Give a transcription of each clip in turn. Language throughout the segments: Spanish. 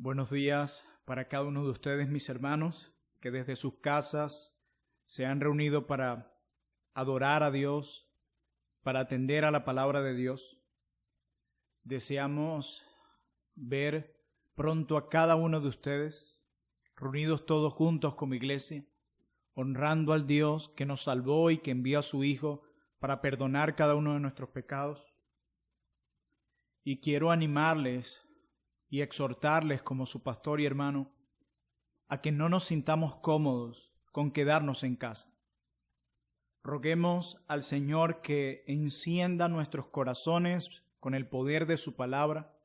Buenos días para cada uno de ustedes, mis hermanos, que desde sus casas se han reunido para adorar a Dios, para atender a la palabra de Dios. Deseamos ver pronto a cada uno de ustedes, reunidos todos juntos como iglesia, honrando al Dios que nos salvó y que envió a su Hijo para perdonar cada uno de nuestros pecados. Y quiero animarles y exhortarles como su pastor y hermano a que no nos sintamos cómodos con quedarnos en casa. Roguemos al Señor que encienda nuestros corazones con el poder de su palabra,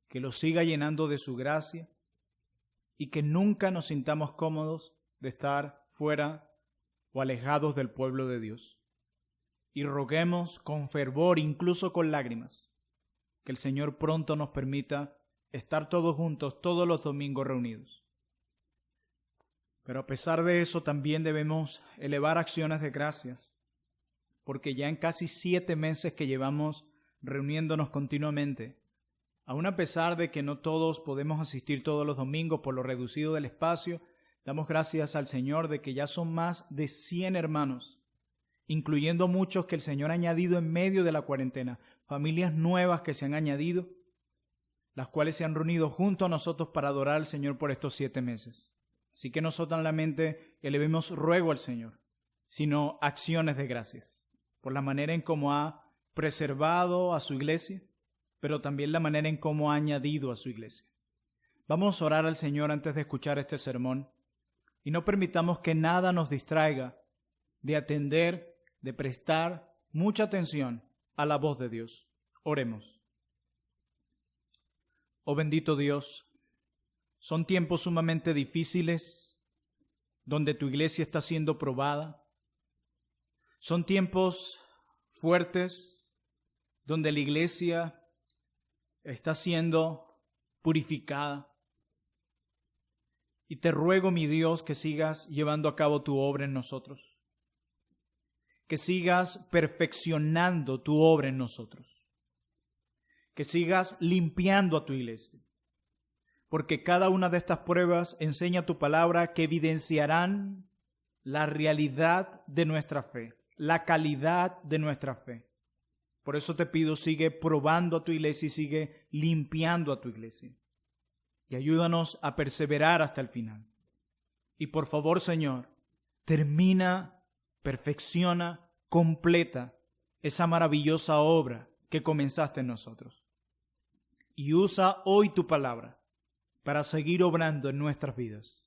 que los siga llenando de su gracia y que nunca nos sintamos cómodos de estar fuera o alejados del pueblo de Dios. Y roguemos con fervor, incluso con lágrimas, que el Señor pronto nos permita estar todos juntos, todos los domingos reunidos. Pero a pesar de eso también debemos elevar acciones de gracias, porque ya en casi 7 meses que llevamos reuniéndonos continuamente, aun a pesar de que no todos podemos asistir todos los domingos por lo reducido del espacio, damos gracias al Señor de que ya son más de 100 hermanos, incluyendo muchos que el Señor ha añadido en medio de la cuarentena, familias nuevas que se han añadido, las cuales se han reunido junto a nosotros para adorar al Señor por estos 7 meses. Así que no solamente elevemos ruego al Señor, sino acciones de gracias, por la manera en cómo ha preservado a su iglesia, pero también la manera en cómo ha añadido a su iglesia. Vamos a orar al Señor antes de escuchar este sermón, y no permitamos que nada nos distraiga de atender, de prestar mucha atención a la voz de Dios. Oremos. Oh bendito Dios, son tiempos sumamente difíciles donde tu iglesia está siendo probada. Son tiempos fuertes donde la iglesia está siendo purificada. Y te ruego, mi Dios, que sigas llevando a cabo tu obra en nosotros, que sigas perfeccionando tu obra en nosotros, que sigas limpiando a tu iglesia, porque cada una de estas pruebas enseña tu palabra que evidenciarán la realidad de nuestra fe, la calidad de nuestra fe. Por eso te pido, sigue probando a tu iglesia y sigue limpiando a tu iglesia. Y ayúdanos a perseverar hasta el final. Y por favor, Señor, termina, perfecciona, completa esa maravillosa obra que comenzaste en nosotros. Y usa hoy tu palabra para seguir obrando en nuestras vidas.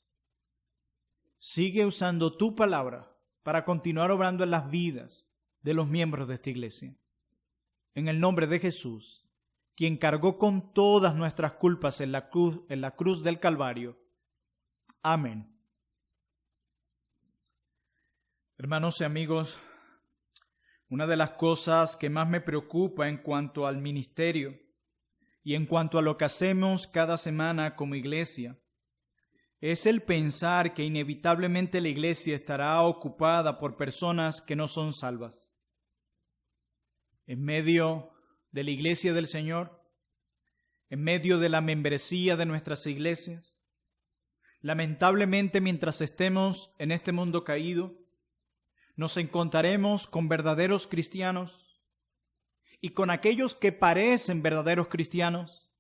Sigue usando tu palabra para continuar obrando en las vidas de los miembros de esta iglesia. En el nombre de Jesús, quien cargó con todas nuestras culpas en la cruz del Calvario. Amén. Hermanos y amigos, una de las cosas que más me preocupa en cuanto al ministerio y en cuanto a lo que hacemos cada semana como iglesia, es el pensar que inevitablemente la iglesia estará ocupada por personas que no son salvas. En medio de la iglesia del Señor, en medio de la membresía de nuestras iglesias, lamentablemente mientras estemos en este mundo caído, nos encontraremos con verdaderos cristianos y con aquellos que parecen verdaderos cristianos,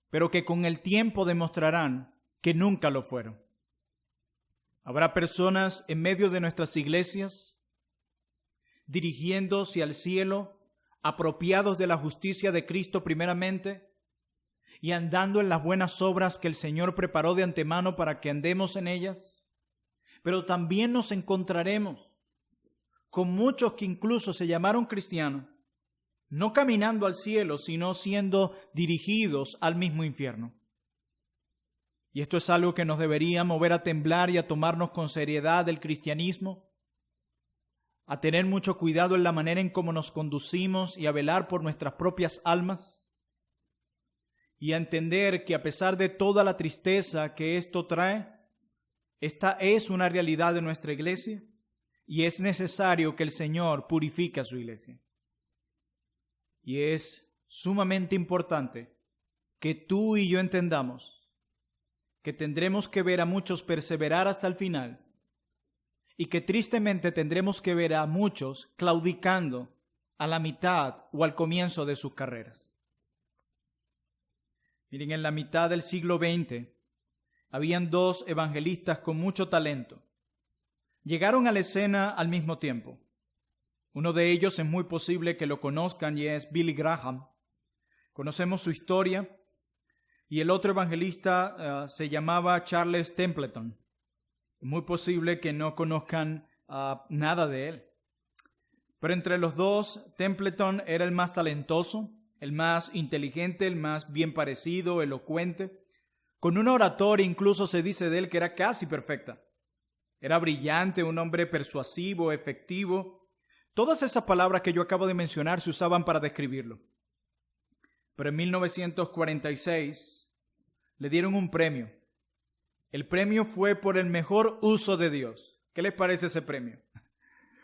pero que con el tiempo demostrarán que nunca lo fueron. Habrá personas en medio de nuestras iglesias dirigiéndose al cielo, apropiados de la justicia de Cristo primeramente, y andando en las buenas obras que el Señor preparó de antemano para que andemos en ellas. Pero también nos encontraremos con muchos que incluso se llamaron cristianos, no caminando al cielo, sino siendo dirigidos al mismo infierno. Y esto es algo que nos debería mover a temblar y a tomarnos con seriedad el cristianismo, a tener mucho cuidado en la manera en cómo nos conducimos y a velar por nuestras propias almas, y a entender que a pesar de toda la tristeza que esto trae, esta es una realidad de nuestra iglesia y es necesario que el Señor purifique a su iglesia. Y es sumamente importante que tú y yo entendamos que tendremos que ver a muchos perseverar hasta el final y que tristemente tendremos que ver a muchos claudicando a la mitad o al comienzo de sus carreras. Miren, en la mitad del siglo XX habían dos evangelistas con mucho talento. Llegaron a la escena al mismo tiempo. Uno de ellos es muy posible que lo conozcan y es Billy Graham. Conocemos su historia. Y el otro evangelista se llamaba Charles Templeton. Es muy posible que no conozcan nada de él. Pero entre los dos, Templeton era el más talentoso, el más inteligente, el más bien parecido, elocuente. Con una oratoria incluso se dice de él que era casi perfecta. Era brillante, un hombre persuasivo, efectivo. Todas esas palabras que yo acabo de mencionar se usaban para describirlo. Pero en 1946 le dieron un premio. El premio fue por el mejor uso de Dios. ¿Qué les parece ese premio?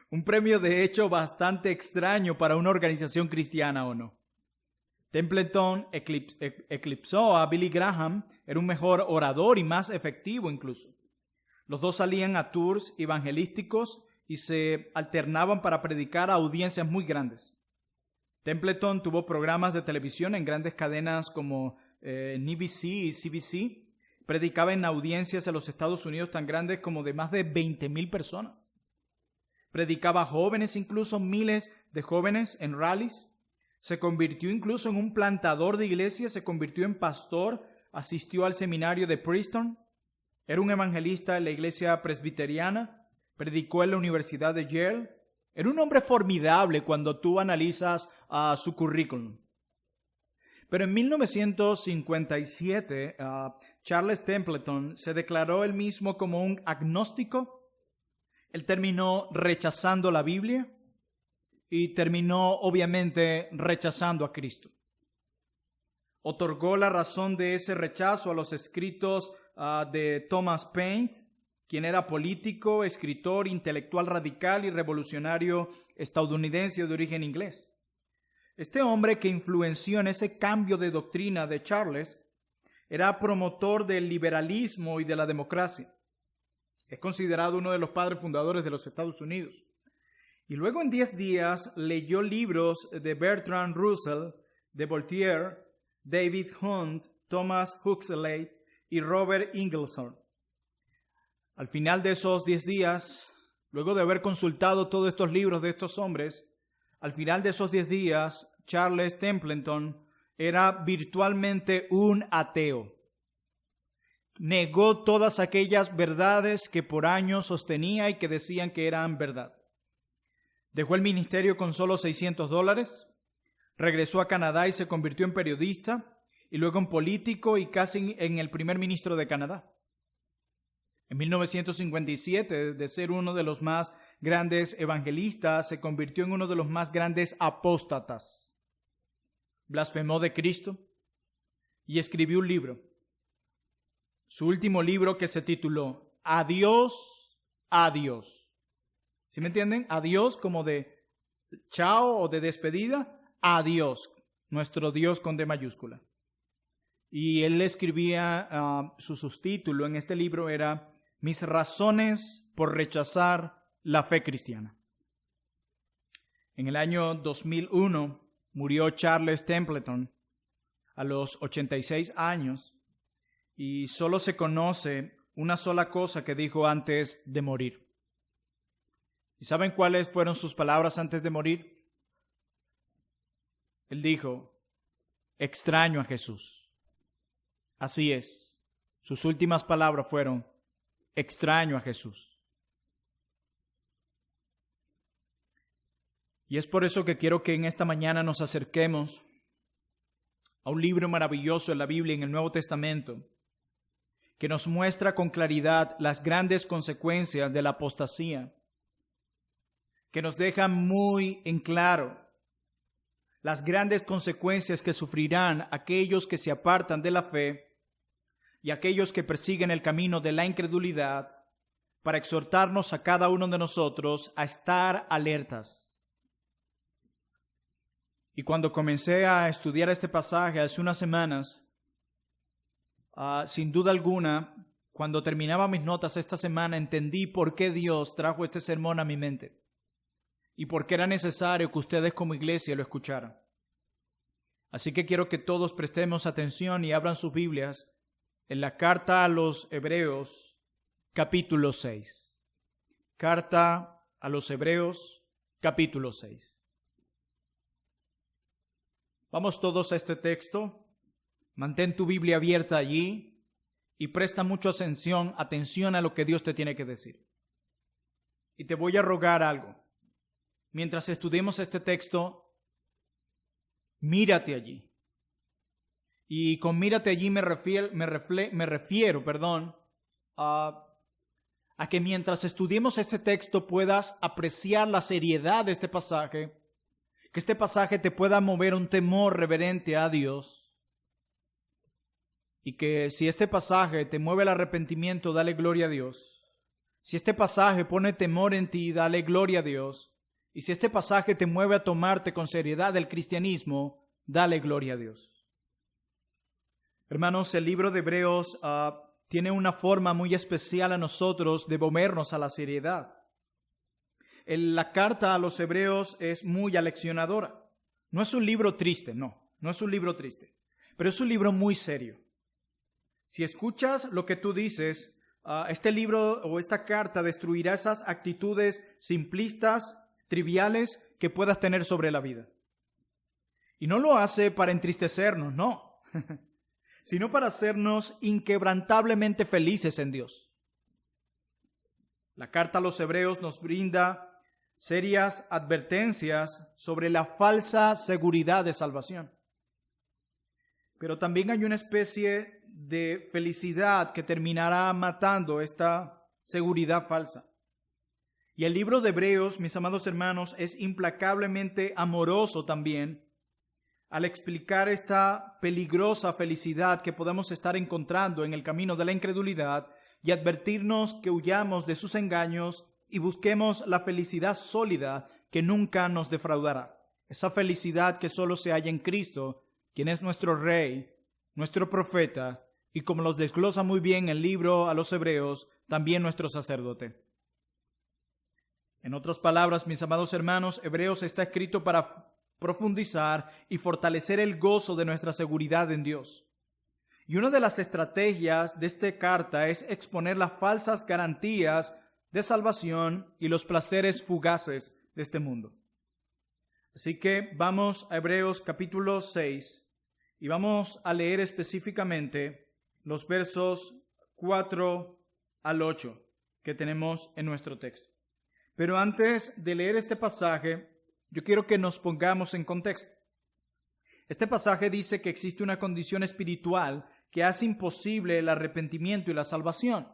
Un premio de hecho bastante extraño para una organización cristiana, ¿o no? Templeton eclipsó a Billy Graham, era un mejor orador y más efectivo incluso. Los dos salían a tours evangelísticos y se alternaban para predicar a audiencias muy grandes. Templeton tuvo programas de televisión en grandes cadenas como NBC y CBC. Predicaba en audiencias en los Estados Unidos tan grandes como de más de 20,000 personas. Predicaba a jóvenes, incluso miles de jóvenes en rallies. Se convirtió incluso en un plantador de iglesias, se convirtió en pastor, asistió al seminario de Princeton. Era un evangelista en la iglesia presbiteriana, predicó en la Universidad de Yale. Era un hombre formidable cuando tú analizas su currículum. Pero en 1957, Charles Templeton se declaró él mismo como un agnóstico. Él terminó rechazando la Biblia y terminó, obviamente, rechazando a Cristo. Otorgó la razón de ese rechazo a los escritos de Thomas Paine, quien era político, escritor, intelectual radical y revolucionario estadounidense de origen inglés. Este hombre que influenció en ese cambio de doctrina de Charles era promotor del liberalismo y de la democracia. Es considerado uno de los padres fundadores de los Estados Unidos. Y luego en 10 días leyó libros de Bertrand Russell, de Voltaire, David Hunt, Thomas Huxley y Robert Ingersoll. Al final de esos 10 días, luego de haber consultado todos estos libros de estos hombres, al final de esos 10 días, Charles Templeton era virtualmente un ateo. Negó todas aquellas verdades que por años sostenía y que decían que eran verdad. Dejó el ministerio con solo $600, regresó a Canadá y se convirtió en periodista y luego en político y casi en el primer ministro de Canadá. En 1957, de ser uno de los más grandes evangelistas, se convirtió en uno de los más grandes apóstatas. Blasfemó de Cristo y escribió un libro. Su último libro, que se tituló Adiós, adiós. ¿Sí me entienden? Adiós como de chao o de despedida. Adiós, nuestro Dios con D mayúscula. Y él escribía, su subtítulo en este libro era Mis razones por rechazar la fe cristiana. En el año 2001 murió Charles Templeton a los 86 años y solo se conoce una sola cosa que dijo antes de morir. ¿Y saben cuáles fueron sus palabras antes de morir? Él dijo, extraño a Jesús. Así es, sus últimas palabras fueron, extraño a Jesús. Y es por eso que quiero que en esta mañana nos acerquemos a un libro maravilloso en la Biblia, en el Nuevo Testamento, que nos muestra con claridad las grandes consecuencias de la apostasía, que nos deja muy en claro las grandes consecuencias que sufrirán aquellos que se apartan de la fe y aquellos que persiguen el camino de la incredulidad, para exhortarnos a cada uno de nosotros a estar alertas. Y cuando comencé a estudiar este pasaje hace unas semanas, sin duda alguna, cuando terminaba mis notas esta semana, entendí por qué Dios trajo este sermón a mi mente y por qué era necesario que ustedes como iglesia lo escucharan. Así que quiero que todos prestemos atención y abran sus Biblias en la carta a los Hebreos, capítulo 6. Carta a los Hebreos, capítulo 6. Vamos todos a este texto. Mantén tu Biblia abierta allí y presta mucha atención a lo que Dios te tiene que decir. Y te voy a rogar algo. Mientras estudiemos este texto, mírate allí. Y con mírate allí me refiero, a que mientras estudiemos este texto puedas apreciar la seriedad de este pasaje, que este pasaje te pueda mover un temor reverente a Dios, y que si este pasaje te mueve al arrepentimiento, dale gloria a Dios. Si este pasaje pone temor en ti, dale gloria a Dios. Y si este pasaje te mueve a tomarte con seriedad el cristianismo, dale gloria a Dios. Hermanos, el libro de Hebreos tiene una forma muy especial a nosotros de movernos a la seriedad. La carta a los Hebreos es muy aleccionadora. No es un libro triste, no es un libro triste, pero es un libro muy serio. Si escuchas lo que tú dices, este libro o esta carta destruirá esas actitudes simplistas, triviales que puedas tener sobre la vida. Y no lo hace para entristecernos, no, sino para hacernos inquebrantablemente felices en Dios. La carta a los Hebreos nos brinda serias advertencias sobre la falsa seguridad de salvación. Pero también hay una especie de felicidad que terminará matando esta seguridad falsa. Y el libro de Hebreos, mis amados hermanos, es implacablemente amoroso también al explicar esta peligrosa felicidad que podemos estar encontrando en el camino de la incredulidad y advertirnos que huyamos de sus engaños y busquemos la felicidad sólida que nunca nos defraudará. Esa felicidad que solo se halla en Cristo, quien es nuestro Rey, nuestro profeta y, como los desglosa muy bien el libro a los Hebreos, también nuestro sacerdote. En otras palabras, mis amados hermanos, Hebreos está escrito para profundizar y fortalecer el gozo de nuestra seguridad en Dios. Y una de las estrategias de esta carta es exponer las falsas garantías de salvación y los placeres fugaces de este mundo. Así que vamos a Hebreos capítulo 6 y vamos a leer específicamente los versos 4 al 8 que tenemos en nuestro texto. Pero antes de leer este pasaje, yo quiero que nos pongamos en contexto. Este pasaje dice que existe una condición espiritual que hace imposible el arrepentimiento y la salvación.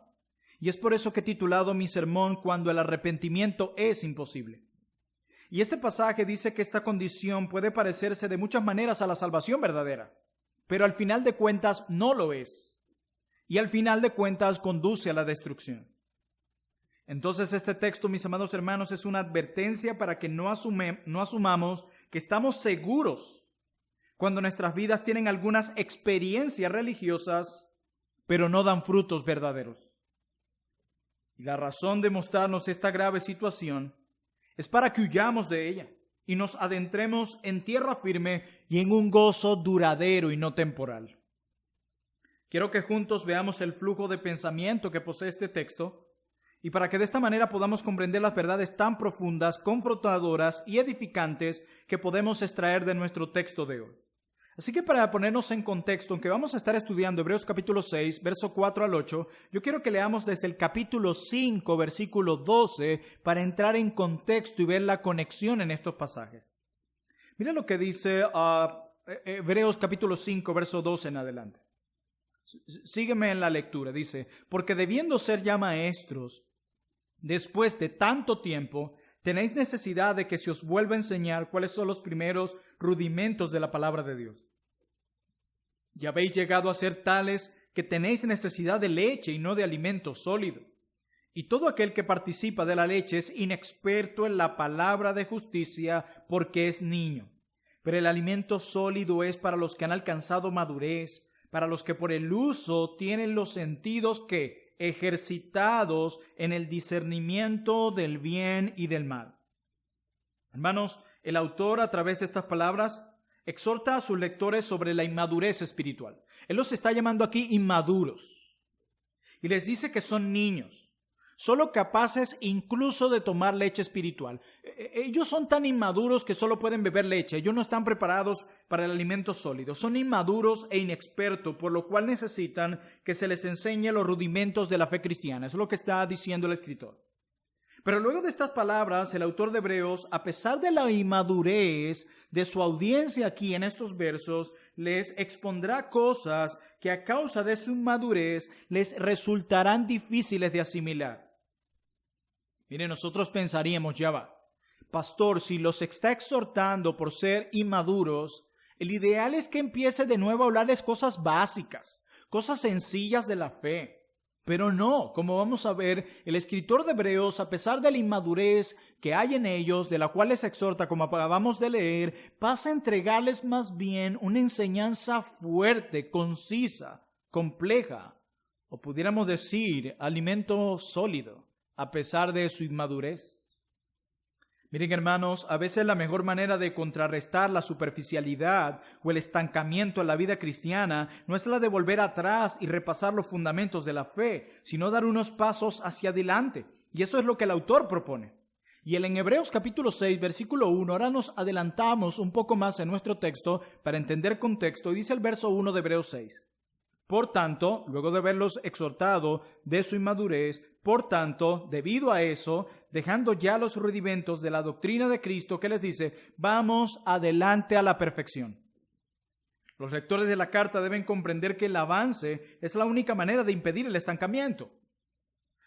Y es por eso que he titulado mi sermón "Cuando el arrepentimiento es imposible". Y este pasaje dice que esta condición puede parecerse de muchas maneras a la salvación verdadera, pero al final de cuentas no lo es. Y al final de cuentas conduce a la destrucción. Entonces este texto, mis amados hermanos, es una advertencia para que no asumamos que estamos seguros cuando nuestras vidas tienen algunas experiencias religiosas, pero no dan frutos verdaderos. Y la razón de mostrarnos esta grave situación es para que huyamos de ella y nos adentremos en tierra firme y en un gozo duradero y no temporal. Quiero que juntos veamos el flujo de pensamiento que posee este texto y para que de esta manera podamos comprender las verdades tan profundas, confrontadoras y edificantes que podemos extraer de nuestro texto de hoy. Así que para ponernos en contexto, aunque vamos a estar estudiando Hebreos capítulo 6, verso 4 al 8, yo quiero que leamos desde el capítulo 5, versículo 12, para entrar en contexto y ver la conexión en estos pasajes. Mira lo que dice Hebreos capítulo 5, verso 12 en adelante. Sígueme en la lectura. Dice: porque debiendo ser ya maestros, después de tanto tiempo, tenéis necesidad de que se os vuelva a enseñar cuáles son los primeros rudimentos de la palabra de Dios. Ya habéis llegado a ser tales que tenéis necesidad de leche y no de alimento sólido. Y todo aquel que participa de la leche es inexperto en la palabra de justicia porque es niño. Pero el alimento sólido es para los que han alcanzado madurez, para los que por el uso tienen los sentidos que ejercitados en el discernimiento del bien y del mal. Hermanos, el autor a través de estas palabras exhorta a sus lectores sobre la inmadurez espiritual. Él los está llamando aquí inmaduros y les dice que son niños, solo capaces incluso de tomar leche espiritual. Ellos son tan inmaduros que solo pueden beber leche. Ellos no están preparados para el alimento sólido. Son inmaduros e inexpertos, por lo cual necesitan que se les enseñe los rudimentos de la fe cristiana. Eso es lo que está diciendo el escritor. Pero luego de estas palabras, el autor de Hebreos, a pesar de la inmadurez de su audiencia aquí en estos versos, les expondrá cosas que a causa de su inmadurez les resultarán difíciles de asimilar. Mire, nosotros pensaríamos, ya va, pastor, si los está exhortando por ser inmaduros, el ideal es que empiece de nuevo a hablarles cosas básicas, cosas sencillas de la fe. Pero no, como vamos a ver, el escritor de Hebreos, a pesar de la inmadurez que hay en ellos, de la cual les exhorta, como acabamos de leer, pasa a entregarles más bien una enseñanza fuerte, concisa, compleja, o pudiéramos decir, alimento sólido, a pesar de su inmadurez. Miren, hermanos, a veces la mejor manera de contrarrestar la superficialidad o el estancamiento en la vida cristiana no es la de volver atrás y repasar los fundamentos de la fe, sino dar unos pasos hacia adelante. Y eso es lo que el autor propone. Y en Hebreos capítulo 6, versículo 1, ahora nos adelantamos un poco más en nuestro texto para entender contexto, y dice el verso 1 de Hebreos 6. Por tanto, luego de haberlos exhortado de su inmadurez, por tanto, debido a eso, dejando ya los rudimentos de la doctrina de Cristo, que les dice, vamos adelante a la perfección. Los lectores de la carta deben comprender que el avance es la única manera de impedir el estancamiento.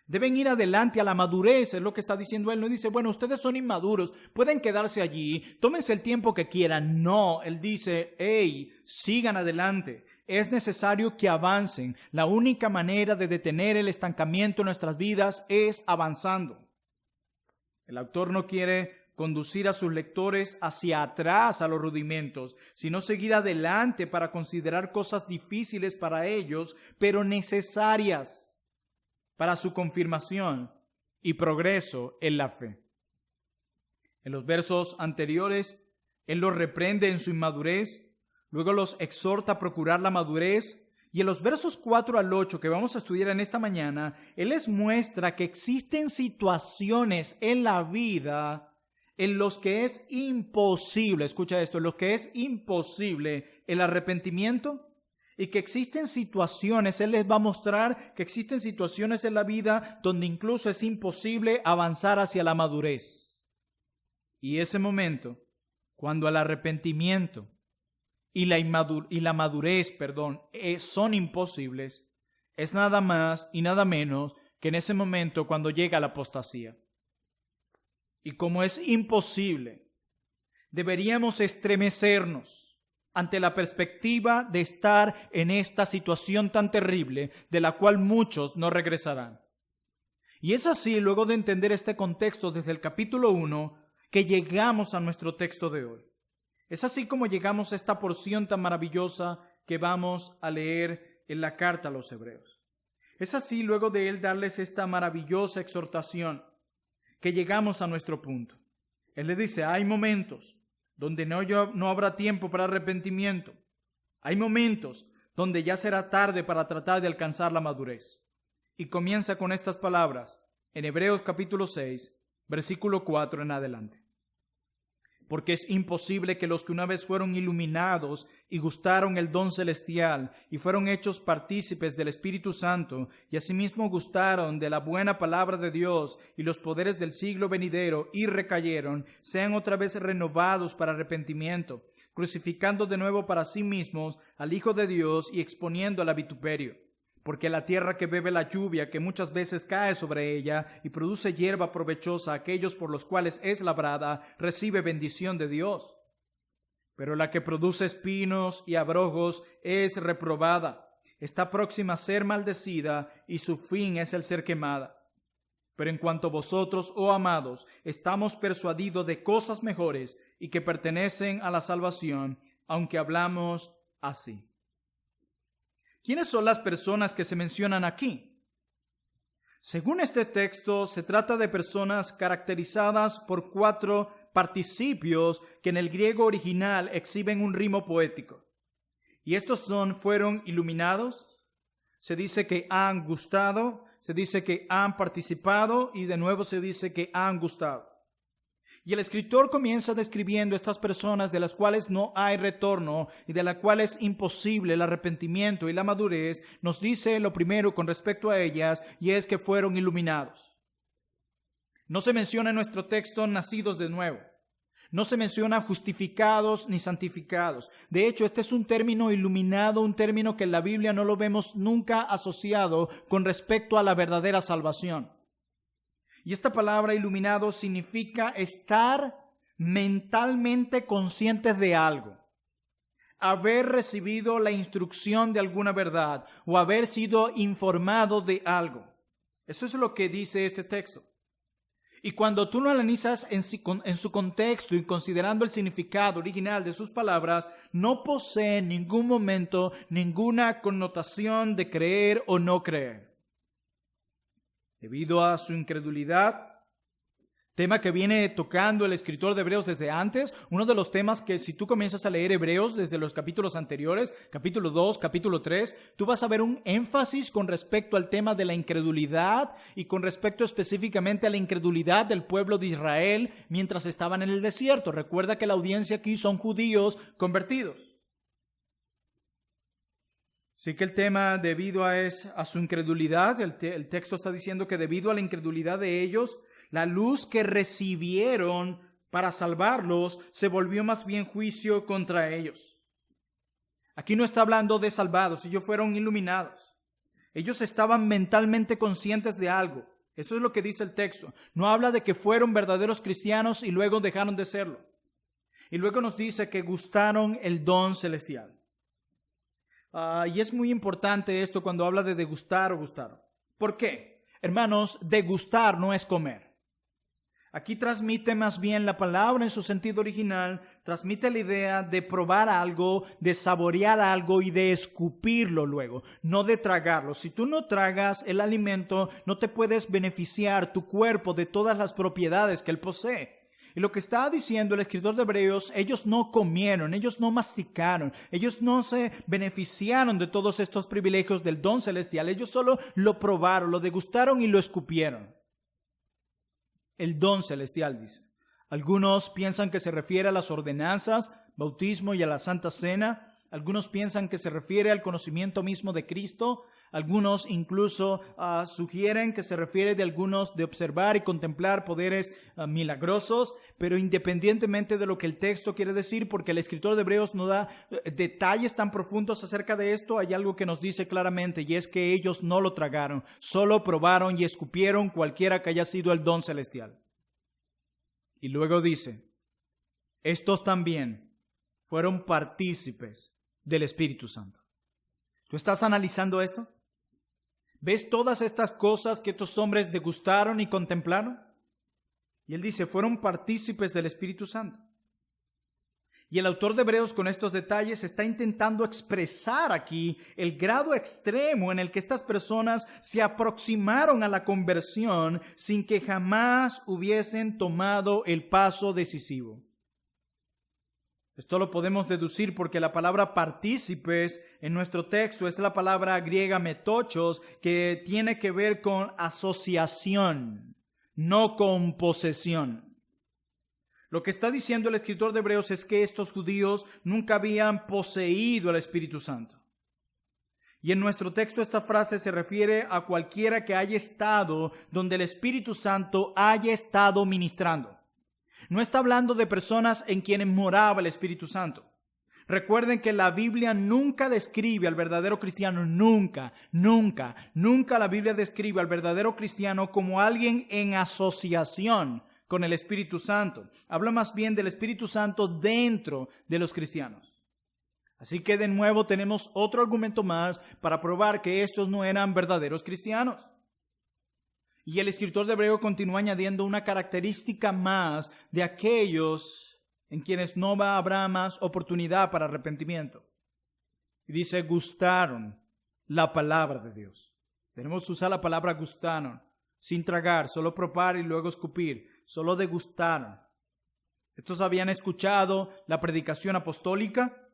Deben ir adelante a la madurez, es lo que está diciendo él. No dice, bueno, ustedes son inmaduros, pueden quedarse allí, tómense el tiempo que quieran. No, él dice, hey, sigan adelante. Es necesario que avancen. La única manera de detener el estancamiento en nuestras vidas es avanzando. El autor no quiere conducir a sus lectores hacia atrás a los rudimentos, sino seguir adelante para considerar cosas difíciles para ellos, pero necesarias para su confirmación y progreso en la fe. En los versos anteriores, él los reprende en su inmadurez, luego los exhorta a procurar la madurez, y en los versos 4 al 8 que vamos a estudiar en esta mañana, él les muestra que existen situaciones en la vida en los que es imposible, escucha esto, en los que es imposible el arrepentimiento, y que existen situaciones, él les va a mostrar que existen situaciones en la vida donde incluso es imposible avanzar hacia la madurez. Y ese momento, cuando el arrepentimiento y la madurez, son imposibles, es nada más y nada menos que en ese momento cuando llega la apostasía. Y como es imposible, deberíamos estremecernos ante la perspectiva de estar en esta situación tan terrible de la cual muchos no regresarán. Y es así, luego de entender este contexto desde el capítulo 1, que llegamos a nuestro texto de hoy. Es así como llegamos a esta porción tan maravillosa que vamos a leer en la carta a los Hebreos. Es así, luego de él darles esta maravillosa exhortación, que llegamos a nuestro punto. Él le dice, hay momentos donde no habrá tiempo para arrepentimiento. Hay momentos donde ya será tarde para tratar de alcanzar la madurez. Y comienza con estas palabras en Hebreos capítulo 6, versículo 4 en adelante. Porque es imposible que los que una vez fueron iluminados y gustaron el don celestial y fueron hechos partícipes del Espíritu Santo y asimismo gustaron de la buena palabra de Dios y los poderes del siglo venidero y recayeron, sean otra vez renovados para arrepentimiento, crucificando de nuevo para sí mismos al Hijo de Dios y exponiendo al vituperio. Porque la tierra que bebe la lluvia, que muchas veces cae sobre ella y produce hierba provechosa a aquellos por los cuales es labrada, recibe bendición de Dios. Pero la que produce espinos y abrojos es reprobada. Está próxima a ser maldecida y su fin es el ser quemada. Pero en cuanto vosotros, oh amados, estamos persuadidos de cosas mejores y que pertenecen a la salvación, aunque hablamos así. ¿Quiénes son las personas que se mencionan aquí? Según este texto, se trata de personas caracterizadas por 4 participios que en el griego original exhiben un ritmo poético. Y estos fueron iluminados, se dice que han gustado, se dice que han participado y de nuevo se dice que han gustado. Y el escritor comienza describiendo estas personas de las cuales no hay retorno y de las cuales es imposible el arrepentimiento y la madurez. Nos dice lo primero con respecto a ellas y es que fueron iluminados. No se menciona en nuestro texto nacidos de nuevo. No se menciona justificados ni santificados. De hecho, este es un término iluminado, un término que en la Biblia no lo vemos nunca asociado con respecto a la verdadera salvación. Y esta palabra iluminado significa estar mentalmente conscientes de algo, haber recibido la instrucción de alguna verdad o haber sido informado de algo. Eso es lo que dice este texto. Y cuando tú lo analizas en su contexto y considerando el significado original de sus palabras, no posee en ningún momento ninguna connotación de creer o no creer. Debido a su incredulidad, tema que viene tocando el escritor de Hebreos desde antes, uno de los temas que si tú comienzas a leer Hebreos desde los capítulos anteriores, capítulo 2, capítulo 3, tú vas a ver un énfasis con respecto al tema de la incredulidad y con respecto específicamente a la incredulidad del pueblo de Israel mientras estaban en el desierto. Recuerda que la audiencia aquí son judíos convertidos. Sí que el tema debido a su incredulidad, el texto está diciendo que debido a la incredulidad de ellos, la luz que recibieron para salvarlos se volvió más bien juicio contra ellos. Aquí no está hablando de salvados, ellos fueron iluminados. Ellos estaban mentalmente conscientes de algo. Eso es lo que dice el texto. No habla de que fueron verdaderos cristianos y luego dejaron de serlo. Y luego nos dice que gustaron el don celestial. Y es muy importante esto cuando habla de degustar o gustar. ¿Por qué? Hermanos, degustar no es comer. Aquí transmite más bien la palabra en su sentido original, transmite la idea de probar algo, de saborear algo y de escupirlo luego, no de tragarlo. Si tú no tragas el alimento, no te puedes beneficiar tu cuerpo de todas las propiedades que él posee. Y lo que está diciendo el escritor de Hebreos, ellos no comieron, ellos no masticaron, ellos no se beneficiaron de todos estos privilegios del don celestial, ellos solo lo probaron, lo degustaron y lo escupieron. El don celestial, dice. Algunos piensan que se refiere a las ordenanzas, bautismo y a la Santa Cena. Algunos piensan que se refiere al conocimiento mismo de Cristo. Algunos incluso sugieren que se refiere de observar y contemplar poderes milagrosos, pero independientemente de lo que el texto quiere decir, porque el escritor de Hebreos no da detalles tan profundos acerca de esto, hay algo que nos dice claramente y es que ellos no lo tragaron, solo probaron y escupieron cualquiera que haya sido el don celestial. Y luego dice, estos también fueron partícipes del Espíritu Santo. ¿Tú estás analizando esto? ¿Ves todas estas cosas que estos hombres degustaron y contemplaron? Y él dice, fueron partícipes del Espíritu Santo. Y el autor de Hebreos con estos detalles está intentando expresar aquí el grado extremo en el que estas personas se aproximaron a la conversión sin que jamás hubiesen tomado el paso decisivo. Esto lo podemos deducir porque la palabra partícipes en nuestro texto es la palabra griega metochos, que tiene que ver con asociación, no con posesión. Lo que está diciendo el escritor de Hebreos es que estos judíos nunca habían poseído al Espíritu Santo. Y en nuestro texto esta frase se refiere a cualquiera que haya estado donde el Espíritu Santo haya estado ministrando. No está hablando de personas en quienes moraba el Espíritu Santo. Recuerden que la Biblia nunca describe al verdadero cristiano, nunca la Biblia describe al verdadero cristiano como alguien en asociación con el Espíritu Santo. Habla más bien del Espíritu Santo dentro de los cristianos. Así que de nuevo tenemos otro argumento más para probar que estos no eran verdaderos cristianos. Y el escritor de Hebreo continúa añadiendo una característica más de aquellos en quienes no habrá más oportunidad para arrepentimiento. Y dice, gustaron la palabra de Dios. Debemos usar la palabra gustaron, sin tragar, solo probar y luego escupir, solo degustaron. Estos habían escuchado la predicación apostólica.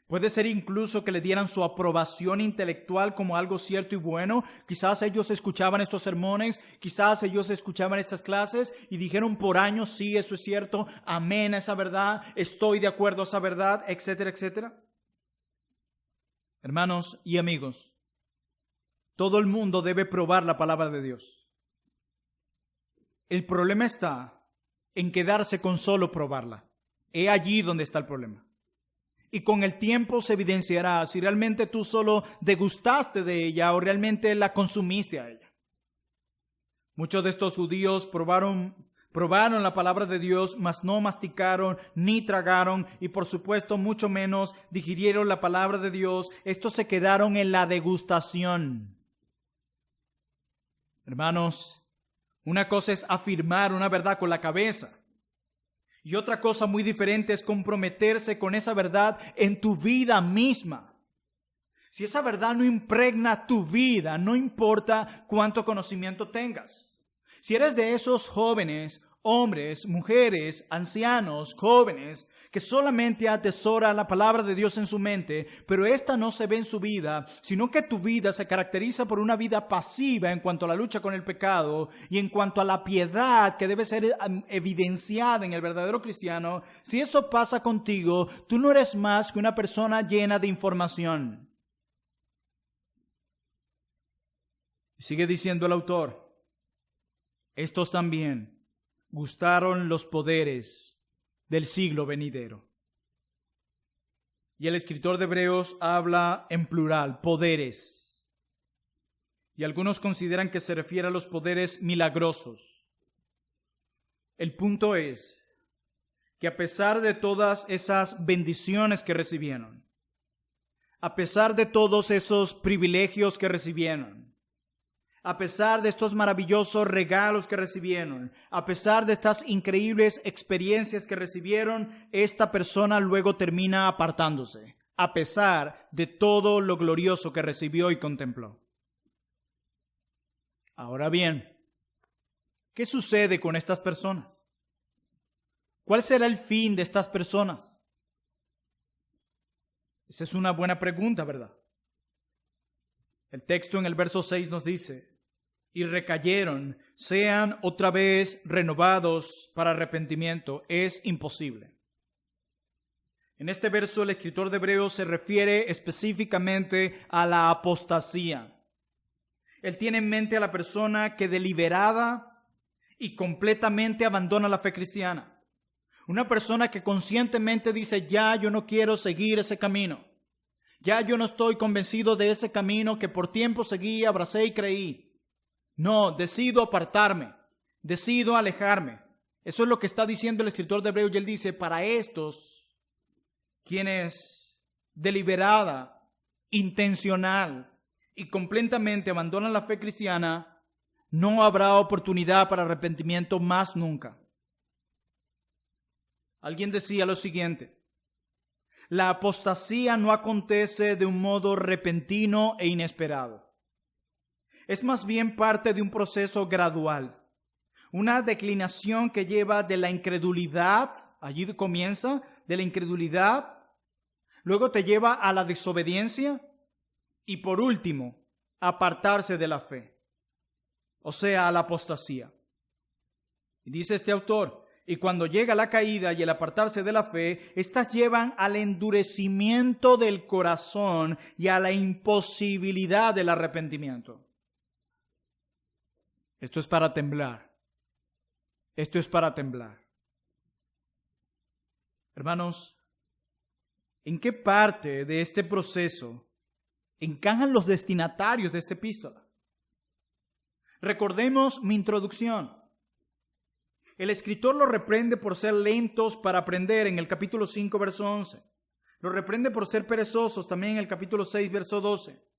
Puede ser incluso que le dieran su aprobación intelectual como algo cierto y bueno. Quizás ellos escuchaban estos sermones, quizás ellos escuchaban estas clases y dijeron por años, sí, eso es cierto, amén a esa verdad, estoy de acuerdo a esa verdad, etcétera, etcétera. Hermanos y amigos, todo el mundo debe probar la palabra de Dios. El problema está en quedarse con solo probarla. He allí donde está el problema. Y con el tiempo se evidenciará si realmente tú solo degustaste de ella o realmente la consumiste a ella. Muchos de estos judíos probaron la palabra de Dios, mas no masticaron ni tragaron y por supuesto mucho menos digirieron la palabra de Dios. Estos se quedaron en la degustación. Hermanos, una cosa es afirmar una verdad con la cabeza. Y otra cosa muy diferente es comprometerse con esa verdad en tu vida misma. Si esa verdad no impregna tu vida, no importa cuánto conocimiento tengas. Si eres de esos jóvenes, hombres, mujeres, ancianos, jóvenes, que solamente atesora la palabra de Dios en su mente, pero esta no se ve en su vida, sino que tu vida se caracteriza por una vida pasiva en cuanto a la lucha con el pecado y en cuanto a la piedad que debe ser evidenciada en el verdadero cristiano. Si eso pasa contigo, tú no eres más que una persona llena de información. Sigue diciendo el autor, estos también gustaron los poderes del siglo venidero. Y el escritor de Hebreos habla en plural, poderes. Y algunos consideran que se refiere a los poderes milagrosos. El punto es que a pesar de todas esas bendiciones que recibieron, a pesar de todos esos privilegios que recibieron, a pesar de estos maravillosos regalos que recibieron, a pesar de estas increíbles experiencias que recibieron, esta persona luego termina apartándose, a pesar de todo lo glorioso que recibió y contempló. Ahora bien, ¿qué sucede con estas personas? ¿Cuál será el fin de estas personas? Esa es una buena pregunta, ¿verdad? El texto en el verso 6 nos dice, y recayeron, sean otra vez renovados para arrepentimiento. Es imposible. En este verso el escritor de Hebreos se refiere específicamente a la apostasía. Él tiene en mente a la persona que deliberada y completamente abandona la fe cristiana. Una persona que conscientemente dice, ya yo no quiero seguir ese camino. Ya yo no estoy convencido de ese camino que por tiempo seguí, abracé y creí. No, decido apartarme, decido alejarme. Eso es lo que está diciendo el escritor de Hebreos y él dice, para estos, quienes deliberada, intencional y completamente abandonan la fe cristiana, no habrá oportunidad para arrepentimiento más nunca. Alguien decía lo siguiente, la apostasía no acontece de un modo repentino e inesperado. Es más bien parte de un proceso gradual, una declinación que lleva de la incredulidad, allí comienza, de la incredulidad, luego te lleva a la desobediencia y por último, a apartarse de la fe, o sea, a la apostasía. Y dice este autor, y cuando llega la caída y el apartarse de la fe, estas llevan al endurecimiento del corazón y a la imposibilidad del arrepentimiento. Esto es para temblar. Esto es para temblar. Hermanos, ¿en qué parte de este proceso encajan los destinatarios de esta epístola? Recordemos mi introducción. El escritor lo reprende por ser lentos para aprender en el capítulo 5, verso 11. Lo reprende por ser perezosos también en el capítulo 6, verso 12.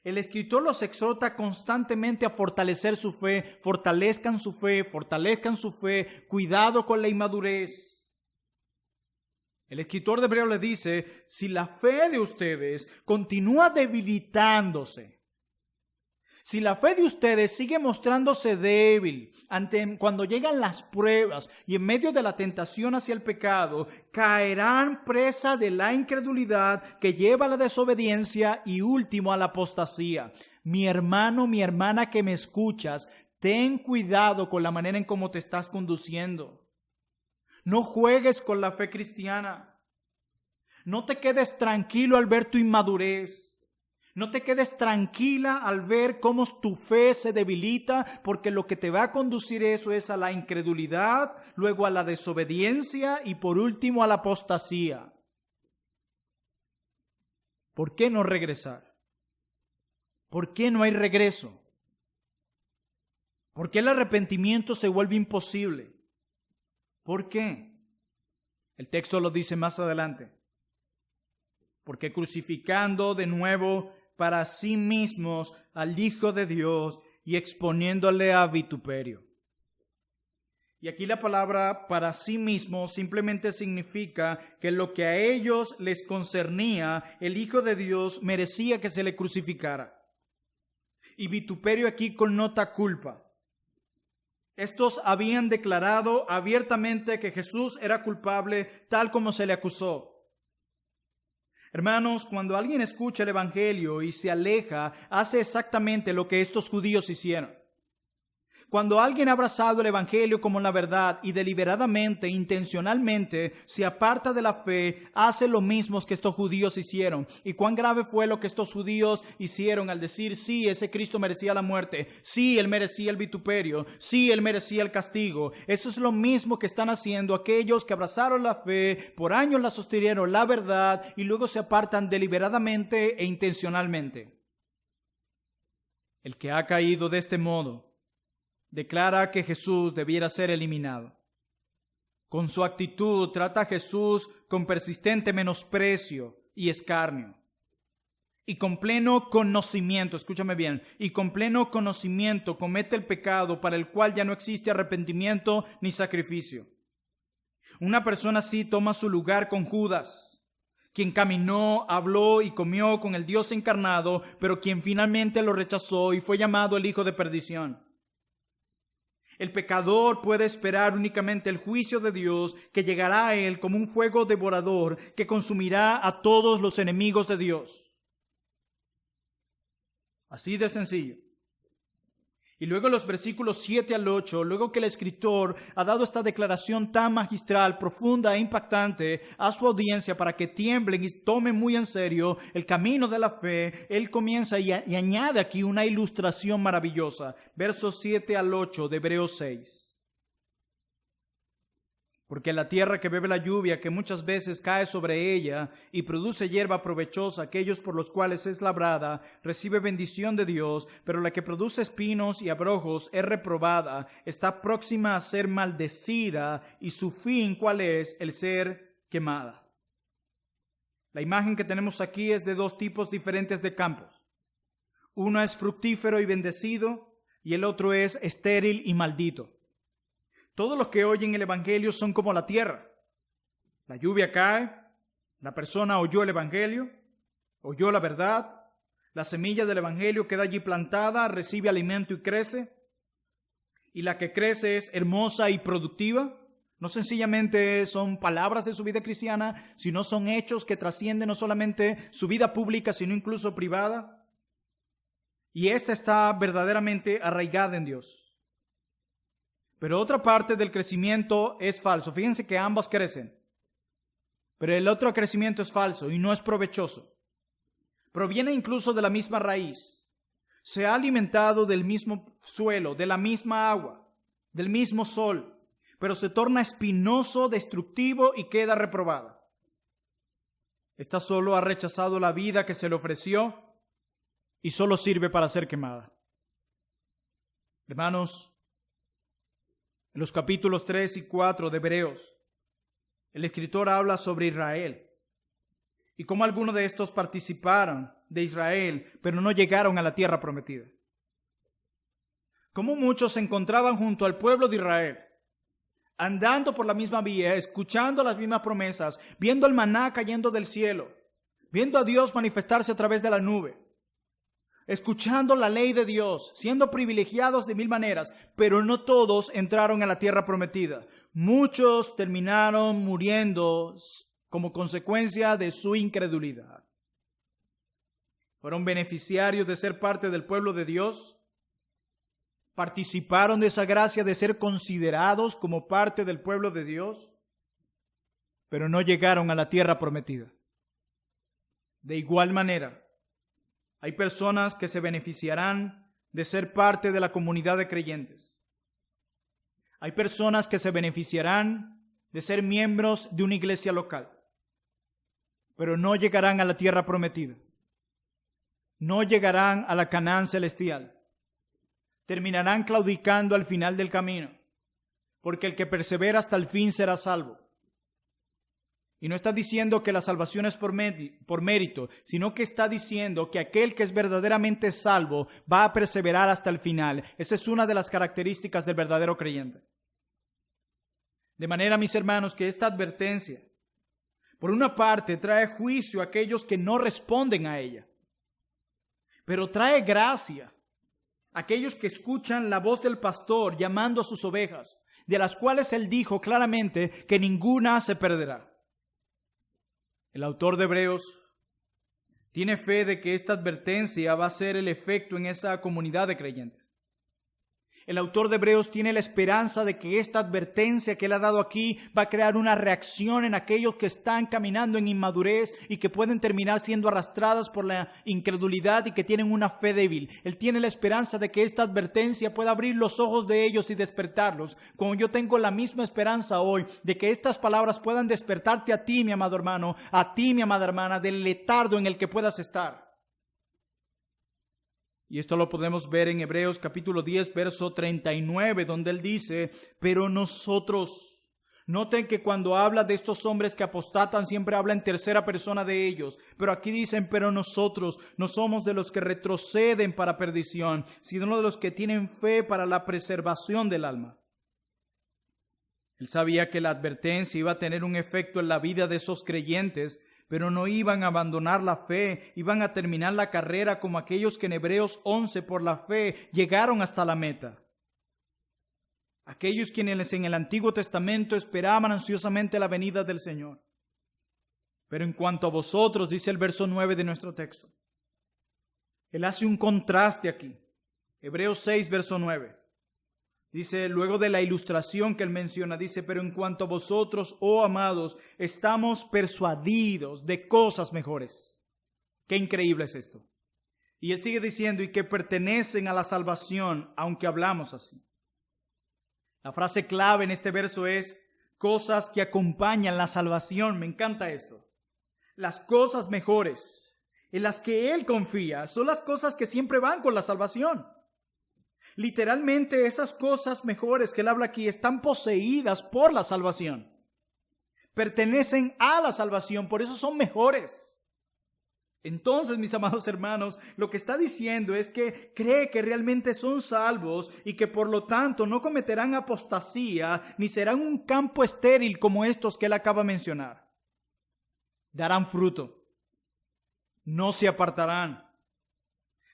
El escritor los exhorta constantemente a fortalecer su fe, fortalezcan su fe, cuidado con la inmadurez. El escritor de Hebreos le dice, si la fe de ustedes continúa debilitándose, si la fe de ustedes sigue mostrándose débil cuando llegan las pruebas y en medio de la tentación hacia el pecado, caerán presa de la incredulidad que lleva a la desobediencia y último a la apostasía. Mi hermano, mi hermana que me escuchas, ten cuidado con la manera en cómo te estás conduciendo. No juegues con la fe cristiana. No te quedes tranquilo al ver tu inmadurez. No te quedes tranquila al ver cómo tu fe se debilita, porque lo que te va a conducir eso es a la incredulidad, luego a la desobediencia y por último a la apostasía. ¿Por qué no regresar? ¿Por qué no hay regreso? ¿Por qué el arrepentimiento se vuelve imposible? ¿Por qué? El texto lo dice más adelante. Porque crucificando de nuevo para sí mismos al Hijo de Dios y exponiéndole a vituperio. Y aquí la palabra para sí mismos simplemente significa que lo que a ellos les concernía, el Hijo de Dios merecía que se le crucificara. Y vituperio aquí connota culpa. Estos habían declarado abiertamente que Jesús era culpable tal como se le acusó. Hermanos, cuando alguien escucha el Evangelio y se aleja, hace exactamente lo que estos judíos hicieron. Cuando alguien ha abrazado el Evangelio como la verdad y deliberadamente, intencionalmente, se aparta de la fe, hace lo mismo que estos judíos hicieron. ¿Y cuán grave fue lo que estos judíos hicieron al decir, sí, ese Cristo merecía la muerte, sí, Él merecía el vituperio, sí, Él merecía el castigo? Eso es lo mismo que están haciendo aquellos que abrazaron la fe, por años la sostuvieron la verdad y luego se apartan deliberadamente e intencionalmente. El que ha caído de este modo declara que Jesús debiera ser eliminado. Con su actitud trata a Jesús con persistente menosprecio y escarnio. Y con pleno conocimiento, escúchame bien, y con pleno conocimiento comete el pecado para el cual ya no existe arrepentimiento ni sacrificio. Una persona así toma su lugar con Judas, quien caminó, habló y comió con el Dios encarnado, pero quien finalmente lo rechazó y fue llamado el hijo de perdición. El pecador puede esperar únicamente el juicio de Dios que llegará a él como un fuego devorador que consumirá a todos los enemigos de Dios. Así de sencillo. Y luego los versículos 7 al 8, luego que el escritor ha dado esta declaración tan magistral, profunda e impactante a su audiencia para que tiemblen y tomen muy en serio el camino de la fe, él comienza y añade aquí una ilustración maravillosa. Versos 7 al 8 de Hebreos 6. Porque la tierra que bebe la lluvia, que muchas veces cae sobre ella y produce hierba provechosa, aquellos por los cuales es labrada, recibe bendición de Dios, pero la que produce espinos y abrojos es reprobada, está próxima a ser maldecida, y su fin, ¿cuál es? El ser quemada. La imagen que tenemos aquí es de dos tipos diferentes de campos. Uno es fructífero y bendecido, y el otro es estéril y maldito. Todos los que oyen el Evangelio son como la tierra. La lluvia cae, la persona oyó el Evangelio, oyó la verdad, la semilla del Evangelio queda allí plantada, recibe alimento y crece. Y la que crece es hermosa y productiva. No sencillamente son palabras de su vida cristiana, sino son hechos que trascienden no solamente su vida pública, sino incluso privada. Y esta está verdaderamente arraigada en Dios. Pero otra parte del crecimiento es falso. Fíjense que ambas crecen. Pero el otro crecimiento es falso y no es provechoso. Proviene incluso de la misma raíz. Se ha alimentado del mismo suelo, de la misma agua, del mismo sol, pero se torna espinoso, destructivo y queda reprobada. Esta solo ha rechazado la vida que se le ofreció y solo sirve para ser quemada. Hermanos, en los capítulos 3 y 4 de Hebreos, el escritor habla sobre Israel y cómo algunos de estos participaron de Israel, pero no llegaron a la tierra prometida. Cómo muchos se encontraban junto al pueblo de Israel, andando por la misma vía, escuchando las mismas promesas, viendo el maná cayendo del cielo, viendo a Dios manifestarse a través de la nube, escuchando la ley de Dios, siendo privilegiados de mil maneras, pero no todos entraron a la tierra prometida. Muchos terminaron muriendo como consecuencia de su incredulidad. Fueron beneficiarios de ser parte del pueblo de Dios. Participaron de esa gracia de ser considerados como parte del pueblo de Dios, pero no llegaron a la tierra prometida. De igual manera, hay personas que se beneficiarán de ser parte de la comunidad de creyentes. Hay personas que se beneficiarán de ser miembros de una iglesia local, pero no llegarán a la tierra prometida. No llegarán a la Canaán celestial. Terminarán claudicando al final del camino, porque el que persevera hasta el fin será salvo. Y no está diciendo que la salvación es por mérito, sino que está diciendo que aquel que es verdaderamente salvo va a perseverar hasta el final. Esa es una de las características del verdadero creyente. De manera, mis hermanos, que esta advertencia, por una parte, trae juicio a aquellos que no responden a ella, pero trae gracia aquellos que escuchan la voz del pastor llamando a sus ovejas, de las cuales él dijo claramente que ninguna se perderá. El autor de Hebreos tiene fe de que esta advertencia va a ser el efecto en esa comunidad de creyentes. El autor de Hebreos tiene la esperanza de que esta advertencia que él ha dado aquí va a crear una reacción en aquellos que están caminando en inmadurez y que pueden terminar siendo arrastrados por la incredulidad y que tienen una fe débil. Él tiene la esperanza de que esta advertencia pueda abrir los ojos de ellos y despertarlos, como yo tengo la misma esperanza hoy de que estas palabras puedan despertarte a ti, mi amado hermano, a ti, mi amada hermana, del letardo en el que puedas estar. Y esto lo podemos ver en Hebreos capítulo 10, verso 39, donde él dice, pero nosotros. Noten que cuando habla de estos hombres que apostatan, siempre habla en tercera persona de ellos. Pero aquí dicen, pero nosotros no somos de los que retroceden para perdición, sino de los que tienen fe para la preservación del alma. Él sabía que la advertencia iba a tener un efecto en la vida de esos creyentes, pero no iban a abandonar la fe, iban a terminar la carrera como aquellos que en Hebreos 11 por la fe llegaron hasta la meta. Aquellos quienes en el Antiguo Testamento esperaban ansiosamente la venida del Señor. Pero en cuanto a vosotros, dice el verso 9 de nuestro texto, él hace un contraste aquí. Hebreos 6, verso 9. Dice, luego de la ilustración que él menciona, dice, pero en cuanto a vosotros, oh amados, estamos persuadidos de cosas mejores. Qué increíble es esto. Y él sigue diciendo, y que pertenecen a la salvación, aunque hablamos así. La frase clave en este verso es, cosas que acompañan la salvación. Me encanta esto. Las cosas mejores en las que él confía son las cosas que siempre van con la salvación. Literalmente esas cosas mejores que él habla aquí están poseídas por la salvación. Pertenecen a la salvación, por eso son mejores. Entonces, mis amados hermanos, lo que está diciendo es que cree que realmente son salvos y que por lo tanto no cometerán apostasía ni serán un campo estéril como estos que él acaba de mencionar. Darán fruto, no se apartarán,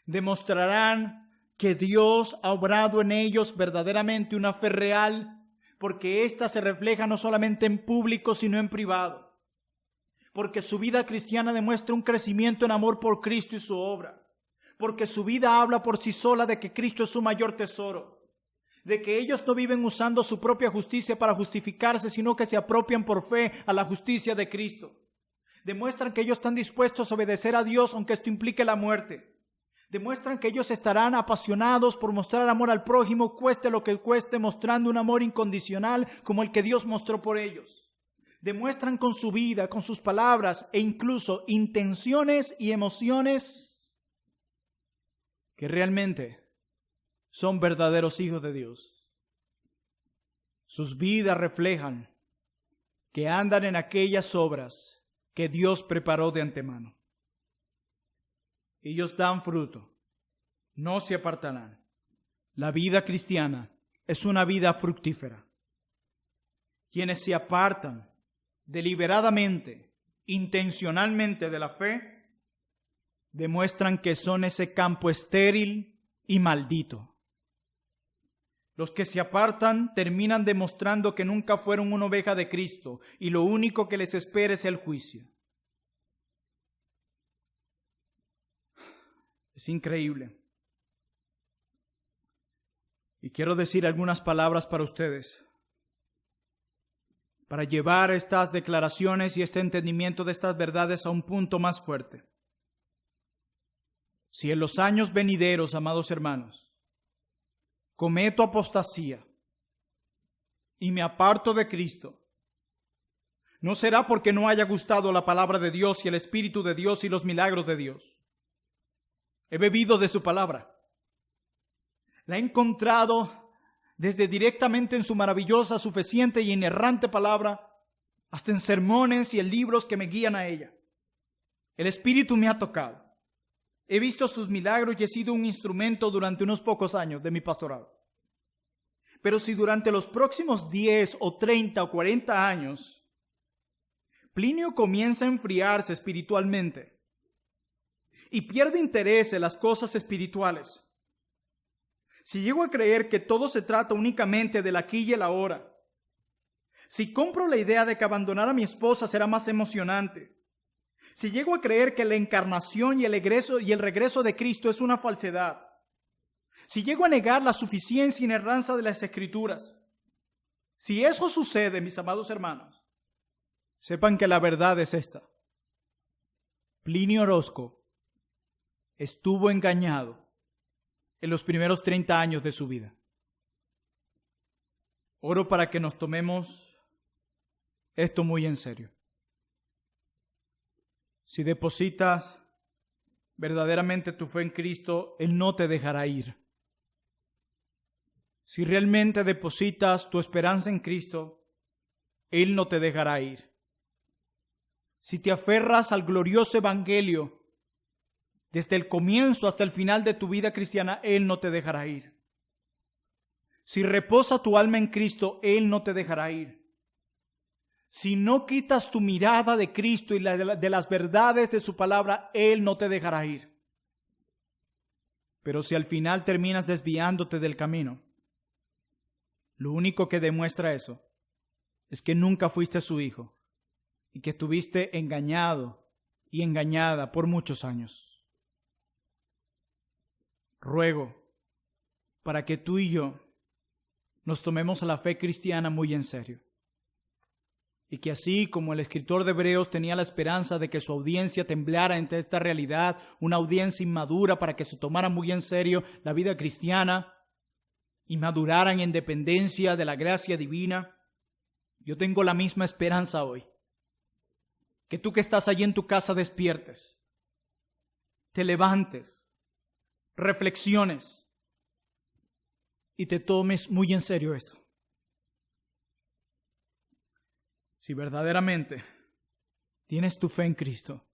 demostrarán que Dios ha obrado en ellos verdaderamente una fe real, porque ésta se refleja no solamente en público, sino en privado. Porque su vida cristiana demuestra un crecimiento en amor por Cristo y su obra. Porque su vida habla por sí sola de que Cristo es su mayor tesoro. De que ellos no viven usando su propia justicia para justificarse, sino que se apropian por fe a la justicia de Cristo. Demuestran que ellos están dispuestos a obedecer a Dios aunque esto implique la muerte. Demuestran que ellos estarán apasionados por mostrar amor al prójimo, cueste lo que cueste, mostrando un amor incondicional como el que Dios mostró por ellos. Demuestran con su vida, con sus palabras e incluso intenciones y emociones que realmente son verdaderos hijos de Dios. Sus vidas reflejan que andan en aquellas obras que Dios preparó de antemano. Ellos dan fruto, no se apartarán. La vida cristiana es una vida fructífera. Quienes se apartan deliberadamente, intencionalmente de la fe, demuestran que son ese campo estéril y maldito. Los que se apartan terminan demostrando que nunca fueron una oveja de Cristo y lo único que les espera es el juicio. Es increíble. Y quiero decir algunas palabras para ustedes, para llevar estas declaraciones y este entendimiento de estas verdades a un punto más fuerte. Si en los años venideros, amados hermanos, cometo apostasía y me aparto de Cristo, no será porque no haya gustado la palabra de Dios y el Espíritu de Dios y los milagros de Dios. He bebido de su palabra. La he encontrado desde directamente en su maravillosa, suficiente y inerrante palabra, hasta en sermones y en libros que me guían a ella. El Espíritu me ha tocado. He visto sus milagros y he sido un instrumento durante unos pocos años de mi pastorado. Pero si durante los próximos 10 o 30 o 40 años, Plinio comienza a enfriarse espiritualmente y pierde interés en las cosas espirituales, si llego a creer que todo se trata únicamente del aquí y el ahora, si compro la idea de que abandonar a mi esposa será más emocionante, si llego a creer que la encarnación y el regreso de Cristo es una falsedad, si llego a negar la suficiencia y inerrancia de las Escrituras, si eso sucede, mis amados hermanos, sepan que la verdad es esta. Plinio Orozco estuvo engañado en los primeros 30 años de su vida. Oro para que nos tomemos esto muy en serio. Si depositas verdaderamente tu fe en Cristo, Él no te dejará ir. Si realmente depositas tu esperanza en Cristo, Él no te dejará ir. Si te aferras al glorioso evangelio desde el comienzo hasta el final de tu vida cristiana, Él no te dejará ir. Si reposa tu alma en Cristo, Él no te dejará ir. Si no quitas tu mirada de Cristo y de las verdades de su palabra, Él no te dejará ir. Pero si al final terminas desviándote del camino, lo único que demuestra eso es que nunca fuiste su hijo y que estuviste engañado y engañada por muchos años. Ruego para que tú y yo nos tomemos a la fe cristiana muy en serio. Y que así como el escritor de Hebreos tenía la esperanza de que su audiencia temblara ante esta realidad, una audiencia inmadura para que se tomara muy en serio la vida cristiana y maduraran en dependencia de la gracia divina, yo tengo la misma esperanza hoy. Que tú que estás allí en tu casa despiertes, te levantes, reflexiones y te tomes muy en serio esto. Si verdaderamente tienes tu fe en Cristo,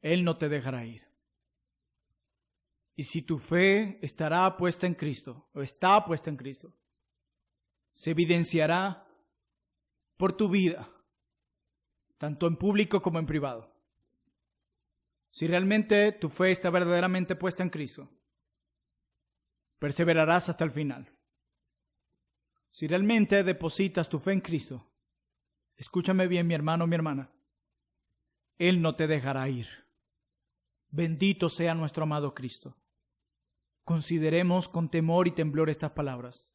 Él no te dejará ir. Y si tu fe estará puesta en Cristo, o está puesta en Cristo, se evidenciará por tu vida, tanto en público como en privado. Si realmente tu fe está verdaderamente puesta en Cristo, perseverarás hasta el final. Si realmente depositas tu fe en Cristo, escúchame bien, mi hermano, mi hermana, Él no te dejará ir. Bendito sea nuestro amado Cristo. Consideremos con temor y temblor estas palabras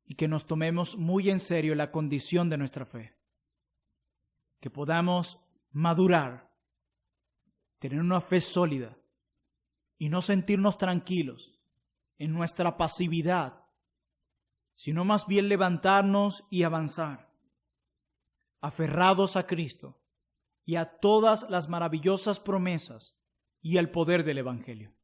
y que nos tomemos muy en serio la condición de nuestra fe. Que podamos madurar, tener una fe sólida y no sentirnos tranquilos en nuestra pasividad, sino más bien levantarnos y avanzar, aferrados a Cristo y a todas las maravillosas promesas y al poder del Evangelio.